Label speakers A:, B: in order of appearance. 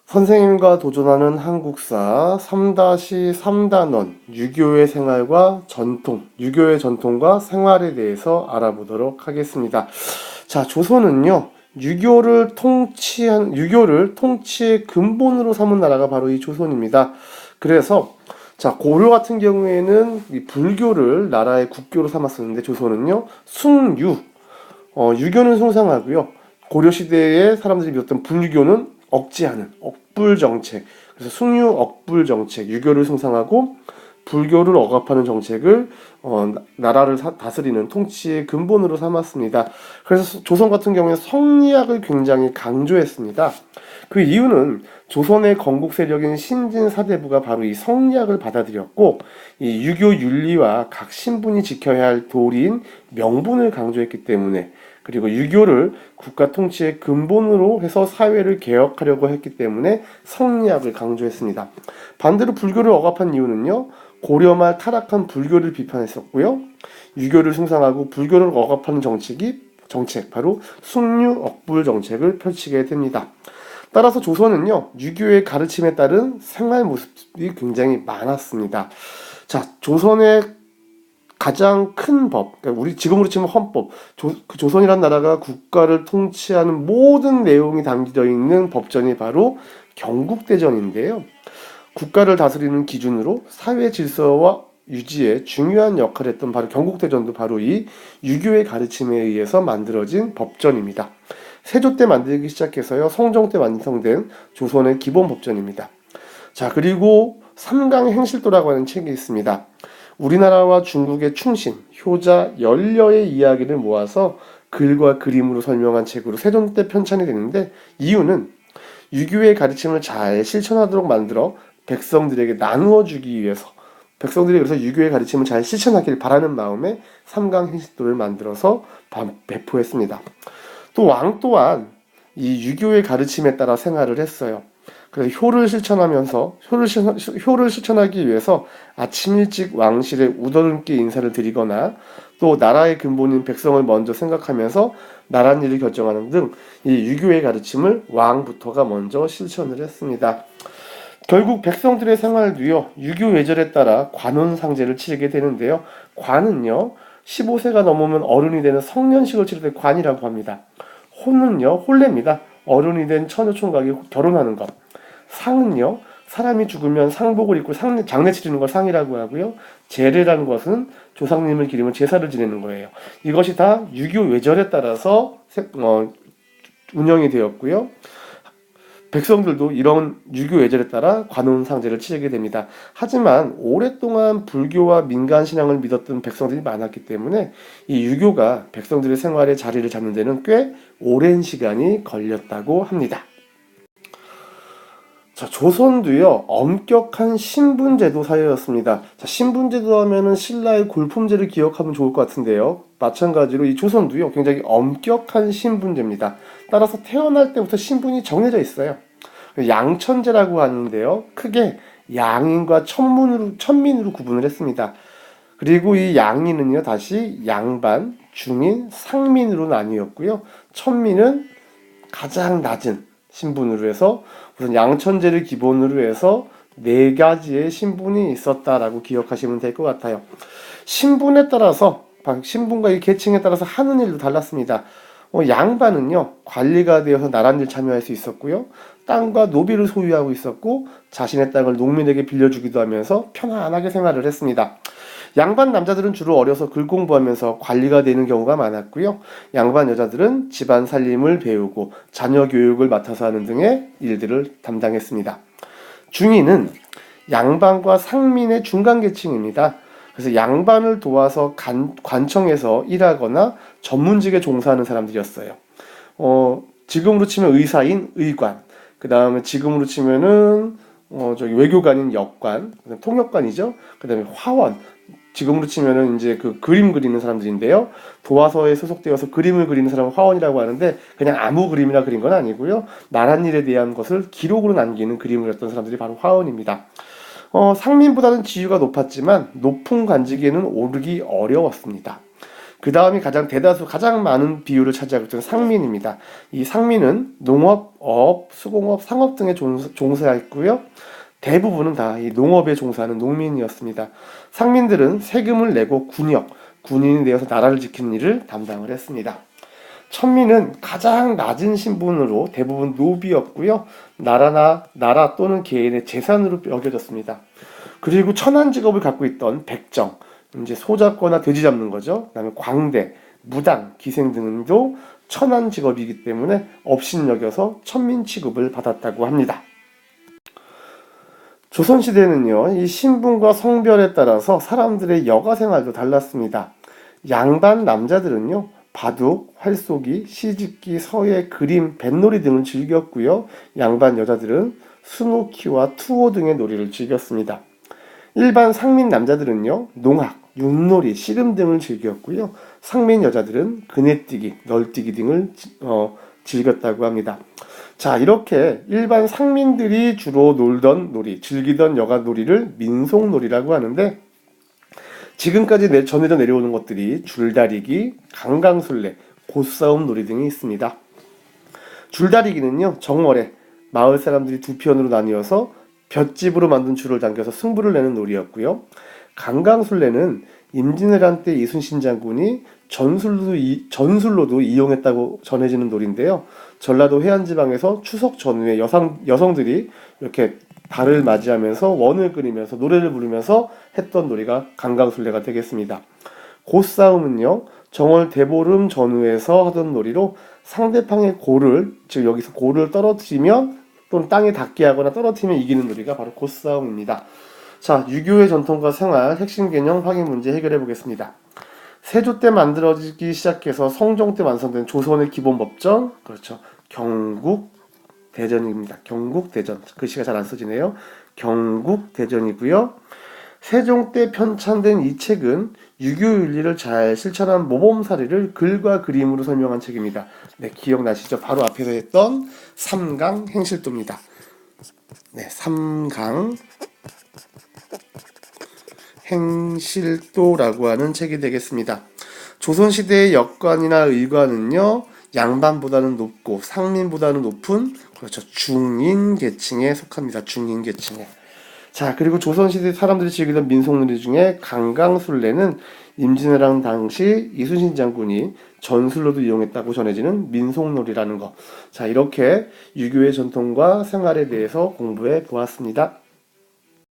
A: 선생님과 도전하는 한국사 3-3단원 유교의 생활과 전통, 유교의 전통과 생활에 대해서 알아보도록 하겠습니다. 자, 조선은요, 유교를 통치의 근본으로 삼은 나라가 바로 이 조선입니다. 그래서 자, 고려 같은 경우에는 이 불교를 나라의 국교로 삼았었는데 조선은요, 유교는 숭상하고요. 고려 시대에 사람들이 믿었던 불교는 억제하는 억불 정책. 그래서 숭유 억불 정책, 유교를 숭상하고 불교를 억압하는 정책을 나라를 다스리는 통치의 근본으로 삼았습니다. 그래서 조선 같은 경우에 성리학을 굉장히 강조했습니다. 그 이유는 조선의 건국 세력인 신진 사대부가 바로 이 성리학을 받아들였고 이 유교 윤리와 각 신분이 지켜야 할 도리인 명분을 강조했기 때문에, 그리고 유교를 국가 통치의 근본으로 해서 사회를 개혁하려고 했기 때문에 성리학을 강조했습니다. 반대로 불교를 억압한 이유는요, 고려 말 타락한 불교를 비판했었고요, 유교를 숭상하고 불교를 억압하는 정책, 바로 숭유 억불 정책을 펼치게 됩니다. 따라서 조선은요, 유교의 가르침에 따른 생활 모습이 굉장히 많았습니다. 자, 조선의 가장 큰 법, 그러니까 우리 지금으로 치면 헌법, 조선이란 나라가 국가를 통치하는 모든 내용이 담겨 있는 법전이 바로 경국대전인데요. 국가를 다스리는 기준으로 사회 질서와 유지에 중요한 역할을 했던 바로 경국대전도 바로 이 유교의 가르침에 의해서 만들어진 법전입니다. 세조 때 만들기 시작해서요, 성종 때 완성된 조선의 기본 법전입니다. 자, 그리고 삼강행실도라고 하는 책이 있습니다. 우리나라와 중국의 충신, 효자, 연려의 이야기를 모아서 글과 그림으로 설명한 책으로 세종 때 편찬이 되는데, 이유는 유교의 가르침을 잘 실천하도록 만들어 백성들에게 나누어 주기 위해서, 백성들이 그래서 유교의 가르침을 잘 실천하길 바라는 마음에 삼강행실도를 만들어서 배포했습니다. 또 왕 또한 이 유교의 가르침에 따라 생활을 했어요. 그래서 효를 실천하기 위해서 아침 일찍 왕실에 우더름께 인사를 드리거나, 또 나라의 근본인 백성을 먼저 생각하면서 나랏일을 결정하는 등 이 유교의 가르침을 왕부터가 먼저 실천을 했습니다. 결국 백성들의 생활도요, 유교 예절에 따라 관혼상제를 치르게 되는데요. 관은요, 15세가 넘으면 어른이 되는 성년식을 치를 때 관이라고 합니다. 혼은요, 혼례입니다. 어른이 된 처녀 총각이 결혼하는 것. 상은요, 사람이 죽으면 상복을 입고 장례 치르는 걸 상이라고 하고요. 제례라는 것은 조상님을 기리면 제사를 지내는 거예요. 이것이 다 유교 외절에 따라서 운영이 되었고요. 백성들도 이런 유교 외절에 따라 관혼상제를 치르게 됩니다. 하지만 오랫동안 불교와 민간 신앙을 믿었던 백성들이 많았기 때문에 이 유교가 백성들의 생활에 자리를 잡는 데는 꽤 오랜 시간이 걸렸다고 합니다. 자, 조선도요, 엄격한 신분제도 사회였습니다. 자, 신분제도 하면은 신라의 골품제를 기억하면 좋을 것 같은데요. 마찬가지로 이 조선도요, 굉장히 엄격한 신분제입니다. 따라서 태어날 때부터 신분이 정해져 있어요. 양천제라고 하는데요, 크게 양인과 천민으로 구분을 했습니다. 그리고 이 양인은요, 다시 양반, 중인, 상민으로 나뉘었고요. 천민은 가장 낮은 신분으로 해서 우선 양천제를 기본으로 해서 네 가지의 신분이 있었다라고 기억하시면 될 것 같아요. 신분에 따라서, 신분과 이 계층에 따라서 하는 일도 달랐습니다. 양반은요, 관리가 되어서 나랏일 참여할 수 있었고요. 땅과 노비를 소유하고 있었고, 자신의 땅을 농민에게 빌려주기도 하면서 편안하게 생활을 했습니다. 양반 남자들은 주로 어려서 글 공부하면서 관리가 되는 경우가 많았고요. 양반 여자들은 집안 살림을 배우고 자녀 교육을 맡아서 하는 등의 일들을 담당했습니다. 중인은 양반과 상민의 중간 계층입니다. 그래서 양반을 도와서 관청에서 일하거나 전문직에 종사하는 사람들이었어요. 지금으로 치면 의사인 의관, 그 다음에 지금으로 치면은 외교관인 역관, 통역관이죠. 그 다음에 화원, 지금으로 치면은 이제 그 그림 그리는 사람들인데요. 도화서에 소속되어서 그림을 그리는 사람은 화원이라고 하는데, 그냥 아무 그림이나 그린 건 아니고요. 나랏일에 대한 것을 기록으로 남기는 그림을 그렸던 사람들이 바로 화원입니다. 상민보다는 지위가 높았지만 높은 관직에는 오르기 어려웠습니다. 그 다음이 가장 많은 비율을 차지하고 있던 상민입니다. 이 상민은 농업, 어업, 수공업, 상업 등에 종사했고요. 대부분은 다 이 농업에 종사하는 농민이었습니다. 상민들은 세금을 내고 군인이 되어서 나라를 지키는 일을 담당을 했습니다. 천민은 가장 낮은 신분으로 대부분 노비였고요. 나라 또는 개인의 재산으로 여겨졌습니다. 그리고 천한 직업을 갖고 있던 백정, 이제 소 잡거나 돼지 잡는 거죠. 그다음에 광대, 무당, 기생 등도 천한 직업이기 때문에 업신여겨서 천민 취급을 받았다고 합니다. 조선시대는요, 이 신분과 성별에 따라서 사람들의 여가 생활도 달랐습니다. 양반 남자들은요, 바둑, 활쏘기, 시집기, 서예, 그림, 뱃놀이 등을 즐겼고요. 양반 여자들은 스노키와 투호 등의 놀이를 즐겼습니다. 일반 상민 남자들은요, 농악, 윷놀이, 씨름 등을 즐겼고요. 상민 여자들은 그네뛰기, 널뛰기 등을 즐겼다고 합니다. 자, 이렇게 일반 상민들이 주로 놀던 놀이, 즐기던 여가 놀이를 민속놀이라고 하는데, 지금까지 전해져 내려오는 것들이 줄다리기, 강강술래, 고싸움 놀이 등이 있습니다. 줄다리기는요, 정월에 마을 사람들이 두 편으로 나뉘어서 볏짚으로 만든 줄을 당겨서 승부를 내는 놀이였고요. 강강술래는 임진왜란 때 이순신 장군이 전술로도 이용했다고 전해지는 놀인데요. 전라도 해안지방에서 추석 전후에 여성들이 이렇게 달을 맞이하면서 원을 그리면서 노래를 부르면서 했던 놀이가 강강술래가 되겠습니다. 고싸움은요, 정월 대보름 전후에서 하던 놀이로 상대방의 고를, 즉 여기서 고를 떨어뜨리면 또는 땅에 닿게 하거나 떨어뜨리면 이기는 놀이가 바로 고싸움입니다. 자, 유교의 전통과 생활 핵심 개념 확인 문제 해결해 보겠습니다. 세조 때 만들어지기 시작해서 성종 때 완성된 조선의 기본 법정, 그렇죠. 경국대전입니다. 경국대전. 글씨가 잘 안 써지네요. 경국대전이고요. 세종 때 편찬된 이 책은 유교 윤리를 잘 실천한 모범사례를 글과 그림으로 설명한 책입니다. 네, 기억나시죠? 바로 앞에서 했던 삼강 행실도입니다. 네, 삼강 행실도라고 하는 책이 되겠습니다. 조선시대의 역관이나 의관은요, 양반보다는 높고 상민보다는 높은, 그렇죠, 중인 계층에 속합니다. 중인 계층에. 자, 그리고 조선시대 사람들이 즐기던 민속놀이 중에 강강술래는 임진왜란 당시 이순신 장군이 전술로도 이용했다고 전해지는 민속놀이라는 거. 자, 이렇게 유교의 전통과 생활에 대해서 공부해 보았습니다.